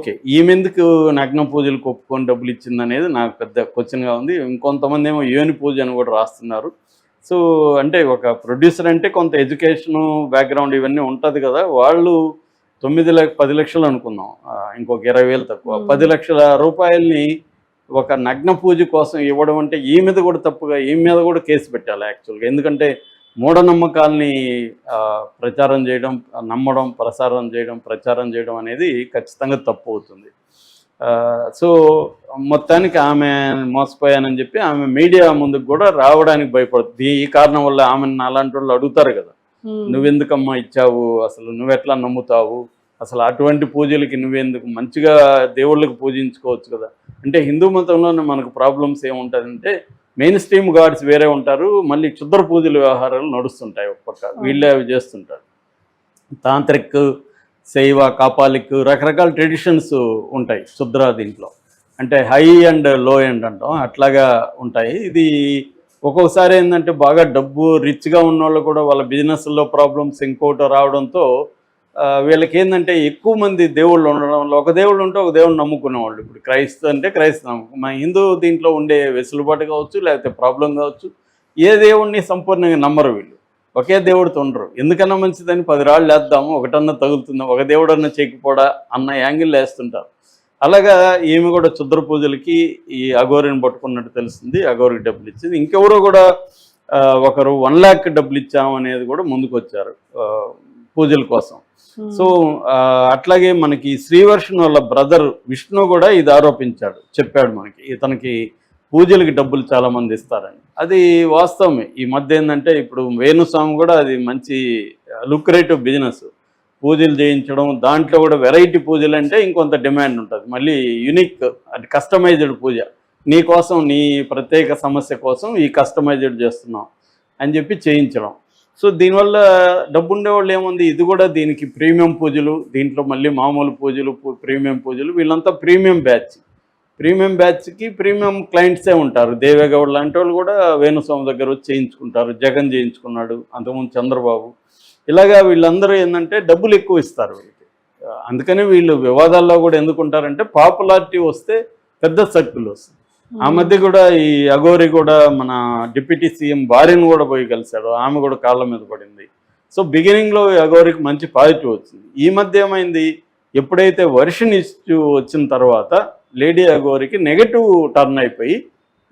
Okay. ఈమెందుకు నగ్న పూజలకు ఒప్పుకొని డబ్బులు ఇచ్చిందనేది నాకు పెద్ద క్వెషన్‌గా ఉంది. ఇంకొంతమందేమో యోని పూజ అని కూడా రాస్తున్నారు. సో, అంటే ఒక ప్రొడ్యూసర్ అంటే కొంత ఎడ్యుకేషను, బ్యాక్‌గ్రౌండ్ ఇవన్నీ ఉంటది కదా! వాళ్ళు 10 లక్షలు అనుకుందాం. ఇంకొక 20,000 తక్కువ. 10,00,000 రూపాయల్ని ఒక నగ్న పూజ కోసం ఇవ్వడం అంటే ఈ మీద కూడా తప్పుగా, ఈమె మీద కూడా కేసు పెట్టాలి యాక్చువల్‌గా. ఎందుకంటే మూఢనమ్మకాల్ని ప్రచారం చేయడం, నమ్మడం, ప్రచారం చేయడం అనేది ఖచ్చితంగా తప్పు అవుతుంది. సో, మొత్తానికి ఆమె మోసపోయానని చెప్పి ఆమె మీడియా ముందుకు కూడా రావడానికి భయపడుతుంది. ఈ కారణం వల్ల ఆమెను నాలాంటి వాళ్ళు అడుగుతారు కదా, నువ్వెందుకమ్మా ఇచ్చావు, అసలు నువ్వెట్లా నమ్ముతావు, అసలు అటువంటి పూజలకి నువ్వెందుకు, మంచిగా దేవుళ్ళకి పూజించుకోవచ్చు కదా. అంటే హిందూ మతంలోనే మనకు ప్రాబ్లమ్స్ ఏముంటుందంటే మెయిన్ స్ట్రీమ్ గాడ్స్ వేరే ఉంటారు, మళ్ళీ క్షుద్ర పూజల వ్యవహారాలు నడుస్తుంటాయి ఒక పక్క, వీళ్ళే అవి చేస్తుంటారు. తాంత్రిక్, శైవ, కాపాలిక్ రకరకాల ట్రెడిషన్స్ ఉంటాయి క్షుద్ర దీంట్లో. అంటే హై అండ్ లో ఎండ్ అంటాం, అట్లాగా ఉంటాయి. ఇది ఒక్కొక్కసారి ఏంటంటే బాగా డబ్బు రిచ్గా ఉన్న వాళ్ళు కూడా వాళ్ళ బిజినెస్లో ప్రాబ్లమ్స్ ఇంకోటి రావడంతో వీళ్ళకి ఏంటంటే ఎక్కువ మంది దేవుళ్ళు ఉండడం వల్ల, ఒక దేవుళ్ళు ఉంటే ఒక దేవుడు నమ్ముకునేవాళ్ళు. ఇప్పుడు క్రైస్తవ అంటే క్రైస్తవ నమ్మకం, మా హిందూ దీంట్లో ఉండే వెసులుబాటు కావచ్చు, లేకపోతే ప్రాబ్లం కావచ్చు, ఏ దేవుడిని సంపూర్ణంగా నమ్మరు వీళ్ళు. ఒకే దేవుడితో ఉండరు. ఎందుకన్నా మంచిదని 10 రాళ్ళు వేద్దాము, ఒకటన్నా తగులుతుందా, ఒక దేవుడన్నా చెక్కిపోడా అన్న యాంగిల్ వేస్తుంటారు. అలాగా ఈమె కూడా క్షుద్ర పూజలకి ఈ అఘోరిని పట్టుకున్నట్టు తెలుస్తుంది. అఘోరికి డబ్బులు ఇచ్చింది. ఇంకెవరో కూడా ఒకరు 1 lakh డబ్బులు ఇచ్చాము అనేది కూడా ముందుకు వచ్చారు పూజల కోసం. సో అట్లాగే మనకి శ్రీవర్షన్ వాళ్ళ బ్రదర్ విష్ణు కూడా ఇది ఆరోపించాడు, చెప్పాడు మనకి, ఇతనికి పూజలకి డబ్బులు చాలామంది ఇస్తారని. అది వాస్తవమే. ఈ మధ్య ఏంటంటే ఇప్పుడు వేణుస్వామి కూడా అది మంచి లుక్రేటివ్ బిజినెస్, పూజలు చేయించడం. దాంట్లో కూడా వెరైటీ పూజలు అంటే ఇంకొంత డిమాండ్ ఉంటుంది, మళ్ళీ యునిక్, అది కస్టమైజ్డ్ పూజ, నీ కోసం, నీ ప్రత్యేక సమస్య కోసం ఈ కస్టమైజ్డ్ చేస్తున్నాం అని చెప్పి చేయించడం. సో దీనివల్ల డబ్బు ఉండేవాళ్ళు ఏముంది, ఇది కూడా దీనికి ప్రీమియం పూజలు, దీంట్లో మళ్ళీ మామూలు పూజలు, ప్రీమియం పూజలు, వీళ్ళంతా ప్రీమియం బ్యాచ్కి ప్రీమియం క్లయింట్సే ఉంటారు. దేవేగౌడ్ లాంటి వాళ్ళు కూడా వేణుస్వామి దగ్గర వచ్చి చేయించుకుంటారు. జగన్ చేయించుకున్నాడు, అంతకుముందు చంద్రబాబు. ఇలాగా వీళ్ళందరూ ఏంటంటే డబ్బులు ఎక్కువ ఇస్తారు వీళ్ళకి. అందుకని వీళ్ళు వివాదాల్లో కూడా ఎందుకుంటారంటే పాపులారిటీ వస్తే పెద్ద సర్కిల్ వస్తుంది. ఆ మధ్య కూడా ఈ అఘోరి కూడా మన డిప్యూటీ సీఎం భార్యను కూడా పోయి కలిశాడు, ఆమె కూడా కాళ్ళ మీద పడింది. సో బిగినింగ్లో అఘోరికి మంచి పాజిటివ్ వచ్చింది. ఈ మధ్య ఏమైంది, ఎప్పుడైతే వర్షన్ ఇష్యూ వచ్చిన తర్వాత లేడీ అఘోరికి నెగటివ్ టర్న్ అయిపోయి,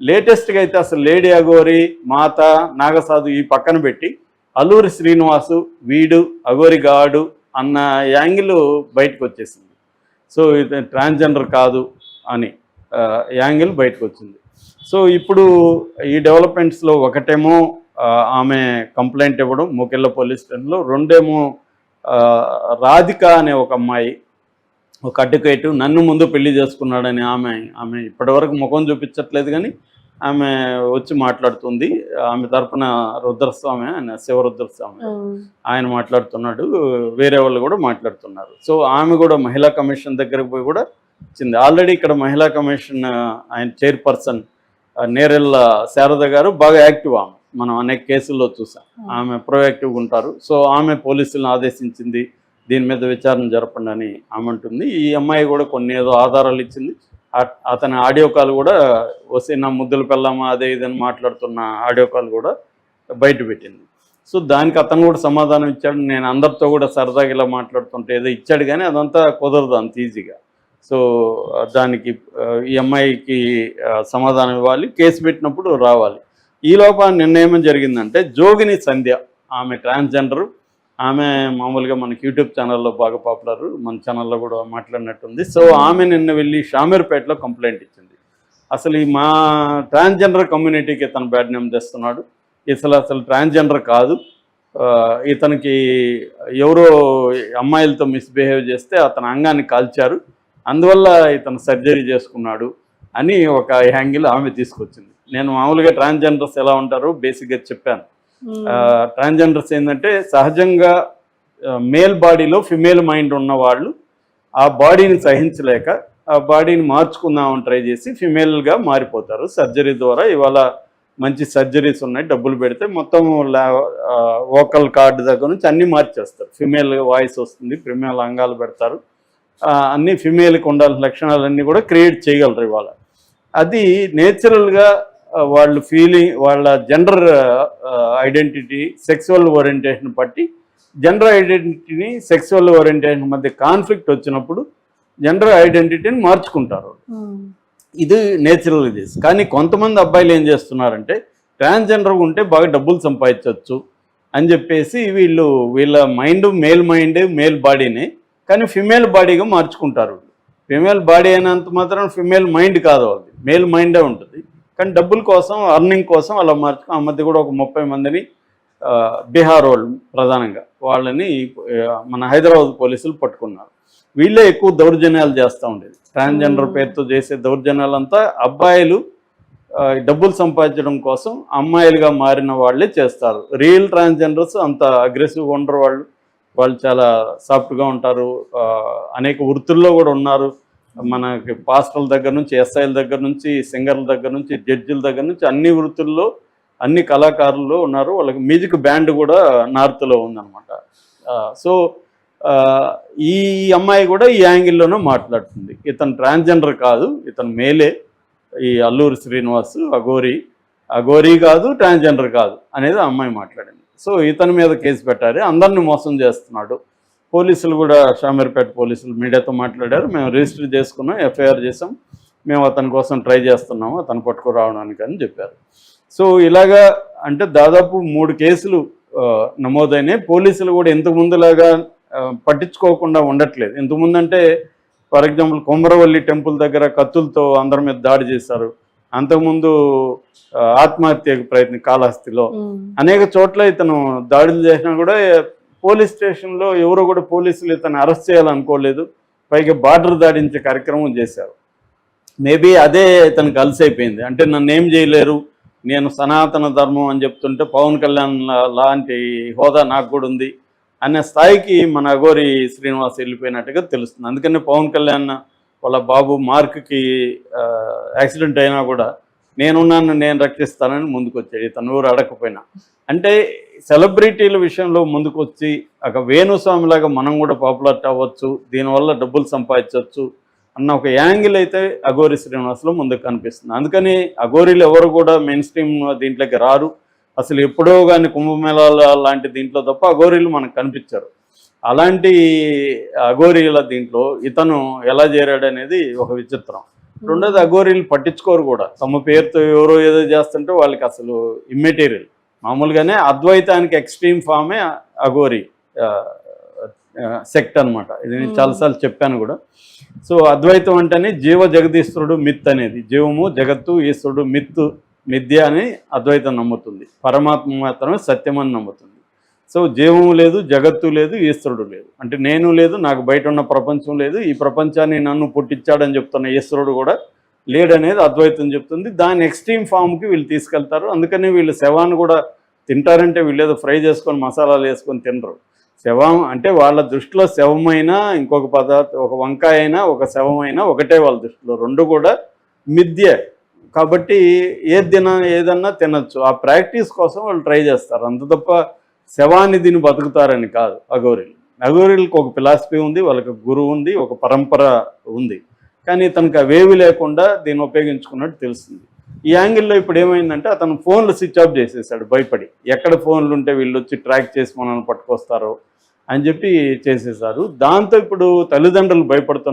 లేటెస్ట్గా అయితే అసలు లేడీ అఘోరి, మాత, నాగసాధు ఈ పక్కన పెట్టి అల్లూరి శ్రీనివాసు వీడు అఘోరి గాడు అన్న యాంగిల్ బయటకు వచ్చేసింది. సో ఇది ట్రాన్స్జెండర్ కాదు అని యాంగిల్ బయటకు వచ్చింది. సో ఇప్పుడు ఈ డెవలప్మెంట్స్లో ఒకటేమో ఆమె కంప్లైంట్ ఇవ్వడం మూకెళ్ళ పోలీస్ స్టేషన్లో, రెండేమో రాధిక అనే ఒక అమ్మాయి, ఒక అడ్వకేటు, నన్ను ముందు పెళ్లి చేసుకున్నాడని ఆమె ఇప్పటివరకు ముఖం చూపించట్లేదు, కానీ ఆమె వచ్చి మాట్లాడుతుంది. ఆమె తరపున రుద్రస్వామి, ఆయన శివరుద్రస్వామి, ఆయన మాట్లాడుతున్నాడు, వేరే వాళ్ళు కూడా మాట్లాడుతున్నారు. సో ఆమె కూడా మహిళా కమిషన్ దగ్గరకు పోయి కూడా ఇచ్చింది. ఆల్రెడీ ఇక్కడ మహిళా కమిషన్ ఆయన చైర్పర్సన్ నేరెళ్ళ శారద గారు బాగా యాక్టివ్, ఆమె మనం అనేక కేసుల్లో చూసాం, ఆమె ప్రొయాక్టివ్గా ఉంటారు. సో ఆమె పోలీసులను ఆదేశించింది, దీని మీద విచారణ జరపండి అని ఆమె అంటుంది. ఈ అమ్మాయి కూడా కొన్ని ఏదో ఆధారాలు ఇచ్చింది. అతని ఆడియో కాల్ కూడా వస్తే నా ముద్దులు పెళ్ళామా అదే ఇదని మాట్లాడుతున్న ఆడియో కాల్ కూడా బయట పెట్టింది. సో దానికి అతను కూడా సమాధానం ఇచ్చాడు. నేను అందరితో కూడా సరదాగా ఇలా మాట్లాడుతుంటే ఏదో ఇచ్చాడు, కానీ అదంతా కుదరదు అంత ఈజీగా. సో దానికి ఈ అమ్మాయికి సమాధానం ఇవ్వాలి, కేసు పెట్టినప్పుడు రావాలి. ఈ లోపల నిన్న ఏమని జరిగిందంటే, జోగిని సంధ్య, ఆమె ట్రాన్స్జెండరు, ఆమె మామూలుగా మనకి యూట్యూబ్ ఛానల్లో బాగా పాపులర్, మన ఛానల్లో కూడా మాట్లాడినట్టుంది. సో ఆమె నిన్న వెళ్ళి షామీర్పేటలో కంప్లైంట్ ఇచ్చింది. అసలు ఈ మా ట్రాన్స్జెండర్ కమ్యూనిటీకి ఇతను బ్యాడ్ నేమ్ తెస్తున్నాడు, అసలు ట్రాన్స్జెండర్ కాదు, ఇతనికి ఎవరో అమ్మాయిలతో మిస్బిహేవ్ చేస్తే అతని అంగాన్ని కాల్చారు, అందువల్ల ఇతను సర్జరీ చేసుకున్నాడు అని ఒక యాంగిల్ ఆమె తీసుకొచ్చింది. నేను మామూలుగా ట్రాన్స్జెండర్స్ ఎలా ఉంటారో బేసిక్గా చెప్పాను. ట్రాన్స్జెండర్స్ ఏంటంటే సహజంగా మేల్ బాడీలో ఫిమేల్ మైండ్ ఉన్న వాళ్ళు ఆ బాడీని సహించలేక ఆ బాడీని మార్చుకుందామని ట్రై చేసి ఫిమేల్గా మారిపోతారు సర్జరీ ద్వారా. ఇవాళ మంచి సర్జరీస్ ఉన్నాయి, డబ్బులు పెడితే మొత్తం వోకల్ కార్డు దగ్గర నుంచి అన్నీ మార్చేస్తారు. ఫిమేల్ వాయిస్ వస్తుంది, ఫిమేల్ అంగాలు పెడతారు, అన్ని ఫిమేల్కి ఉండాల్సిన లక్షణాలన్నీ కూడా క్రియేట్ చేయగలరు ఇవాళ. అది నేచురల్గా వాళ్ళు ఫీలింగ్, వాళ్ళ జెండర్ ఐడెంటిటీ, సెక్సువల్ ఓరియంటేషన్ బట్టి జెండర్ ఐడెంటిటీని సెక్సువల్ ఓరియంటేషన్ మధ్య కాన్ఫ్లిక్ట్ వచ్చినప్పుడు జెండర్ ఐడెంటిటీని మార్చుకుంటారు. ఇది నేచురల్ ఇది. కానీ కొంతమంది అబ్బాయిలు ఏం చేస్తున్నారంటే ట్రాన్స్జెండర్ ఉంటే బాగా డబ్బులు సంపాదించవచ్చు అని చెప్పేసి వీళ్ళ మైండ్ మేల్ బాడీని కానీ ఫిమేల్ బాడీగా మార్చుకుంటారు. ఫిమేల్ బాడీ అయినంత మాత్రం ఫిమేల్ మైండ్ కాదు, అది మేల్ మైండే ఉంటుంది. కానీ డబ్బుల కోసం, అర్నింగ్ కోసం అలా మార్చుకుని ఆ మధ్య కూడా ఒక 30 మందిని బీహార్ వాళ్ళు ప్రధానంగా వాళ్ళని మన హైదరాబాద్ పోలీసులు పట్టుకున్నారు. వీళ్ళే ఎక్కువ దౌర్జన్యాలు చేస్తూ ఉండేది. ట్రాన్స్జెండర్ పేరుతో చేసే దౌర్జన్యాలంతా అబ్బాయిలు డబ్బులు సంపాదించడం కోసం అమ్మాయిలుగా మారిన వాళ్ళే చేస్తారు. రియల్ ట్రాన్స్జెండర్స్ అంత అగ్రెసివ్గా ఉండరు, వాళ్ళు చాలా సాఫ్ట్గా ఉంటారు. అనేక వృత్తుల్లో కూడా ఉన్నారు. మనకి పాస్టర్ల దగ్గర నుంచి, ఎస్ఐల దగ్గర నుంచి, సింగర్ల దగ్గర నుంచి, జడ్జిల దగ్గర నుంచి అన్ని వృత్తుల్లో అన్ని కళాకారులు ఉన్నారు. వాళ్ళకి మ్యూజిక్ బ్యాండ్ కూడా నార్త్లో ఉందన్నమాట. సో ఈ అమ్మాయి కూడా ఈ యాంగిల్లోనూ మాట్లాడుతుంది. ఇతను ట్రాన్స్జెండర్ కాదు, ఇతను మేలే, ఈ అల్లూరి శ్రీనివాస్ అఘోరీ కాదు, ట్రాన్స్జెండర్ కాదు అనేది ఆ అమ్మాయి మాట్లాడింది. సో ఇతని మీద కేసు పెట్టారు, అందరినీ మోసం చేస్తున్నాడు. పోలీసులు కూడా షామీర్పేట పోలీసులు మీడియాతో మాట్లాడారు. మేము రిజిస్టర్ చేసుకున్నాం, ఎఫ్ఐఆర్ చేసాం, మేము అతని కోసం ట్రై చేస్తున్నాము అతను పట్టుకురావడానికి అని చెప్పారు. సో ఇలాగా అంటే దాదాపు 3 కేసులు నమోదైనాయి. పోలీసులు కూడా ఇంతకు ముందులాగా పట్టించుకోకుండా ఉండట్లేదు. ఇంతకుముందు అంటే ఫర్ ఎగ్జాంపుల్ కొమరవల్లి టెంపుల్ దగ్గర కత్తులతో అందరి మీద దాడి చేశారు. అంతకుముందు ఆత్మహత్యకు ప్రయత్నం కాళహస్తిలో అనేక చోట్ల ఇతను దాడులు చేసినా కూడా పోలీస్ స్టేషన్లో ఎవరు కూడా పోలీసులు ఇతను అరెస్ట్ చేయాలనుకోలేదు. పైగా బార్డర్ దాడించే కార్యక్రమం చేశారు. మేబీ అదే ఇతనికి కలిసి అయిపోయింది. అంటే నన్ను ఏం చేయలేరు, నేను సనాతన ధర్మం అని చెప్తుంటే పవన్ కళ్యాణ్ లాంటి హోదా నాకు కూడా ఉంది అనే స్థాయికి మన అఘోరి శ్రీనివాస్ వెళ్ళిపోయినట్టుగా తెలుస్తుంది. అందుకని పవన్ కళ్యాణ్ వాళ్ళ బాబు మార్క్కి యాక్సిడెంట్ అయినా కూడా నేనున్నాను, నేను రక్షిస్తానని ముందుకు వచ్చాడు, ఇతను ఊరు అడగకపోయినా. అంటే సెలబ్రిటీల విషయంలో ముందుకు వచ్చి ఒక వేణుస్వామిలాగా మనం కూడా పాపులర్ అవ్వచ్చు, దీనివల్ల డబ్బులు సంపాదించవచ్చు అన్న ఒక యాంగిల్ అయితే అఘోరి శ్రీనివాస్లో ముందుకు కనిపిస్తుంది. అందుకని అఘోరీలు ఎవరు కూడా మెయిన్ స్ట్రీమ్ దీంట్లోకి రారు. అసలు ఎప్పుడో కానీ కుంభమేళాల లాంటి దీంట్లో తప్ప అఘోరీలు మనకు కనిపించారు. అలాంటి అఘోరీల దీంట్లో ఇతను ఎలా చేరాడు అనేది ఒక విచిత్రం. రెండోది అఘోరీలు పట్టించుకోరు కూడా. తమ పేరుతో ఎవరో ఏదో చేస్తుంటే వాళ్ళకి అసలు ఇమ్మెటీరియల్. మామూలుగానే అద్వైతానికి ఎక్స్ట్రీమ్ ఫామే అఘోరి సెక్ట్ అనమాట. ఇది నేను చాలాసార్లు చెప్పాను కూడా. సో అద్వైతం అంటేనే జీవ జగదీశ్వరుడు మిత్ అనేది, జీవము జగత్తు ఈశ్వరుడు మిథ్య అని అద్వైతం నమ్ముతుంది. పరమాత్మ మాత్రమే సత్యమని నమ్ముతుంది. సో జీవము లేదు, జగత్తు లేదు, ఈశ్వరుడు లేదు. అంటే నేను లేదు, నాకు బయట ఉన్న ప్రపంచం లేదు, ఈ ప్రపంచాన్ని నన్ను పుట్టించాడని చెప్తున్న ఈశ్వరుడు కూడా లేడనేది అద్వైతం చెప్తుంది. దాని ఎక్స్ట్రీమ్ ఫామ్కి వీళ్ళు తీసుకెళ్తారు. అందుకని వీళ్ళు శవాన్ని కూడా తింటారంటే వీళ్ళు ఏదో ఫ్రై చేసుకొని మసాలాలు వేసుకొని తినరు. శవం అంటే వాళ్ళ దృష్టిలో శవమైనా ఇంకొక పదార్థం, ఒక వంకాయ అయినా ఒక శవమైనా ఒకటే వాళ్ళ దృష్టిలో, రెండు కూడా మిథ్య. కాబట్టి ఏదన్నా తినచ్చు. ఆ ప్రాక్టీస్ కోసం వాళ్ళు ట్రై చేస్తారు. అంత తప్ప శవాన్ని దీన్ని బతుకుతారని కాదు. అఘోరీలకు ఒక ఫిలాసఫీ ఉంది, వాళ్ళకి గురువు ఉంది, ఒక పరంపర ఉంది. కానీ తనకు అవేవి లేకుండా దీన్ని ఉపయోగించుకున్నట్టు తెలుస్తుంది. ఈ యాంగిల్లో ఇప్పుడు ఏమైందంటే అతను ఫోన్లు స్విచ్ ఆఫ్ చేసేసాడు భయపడి. ఎక్కడ ఫోన్లు ఉంటే వీళ్ళు వచ్చి ట్రాక్ చేసి మనల్ని పట్టుకొస్తారో అని చెప్పి చేసేసారు. దాంతో ఇప్పుడు తల్లిదండ్రులు భయపడుతున్నారు.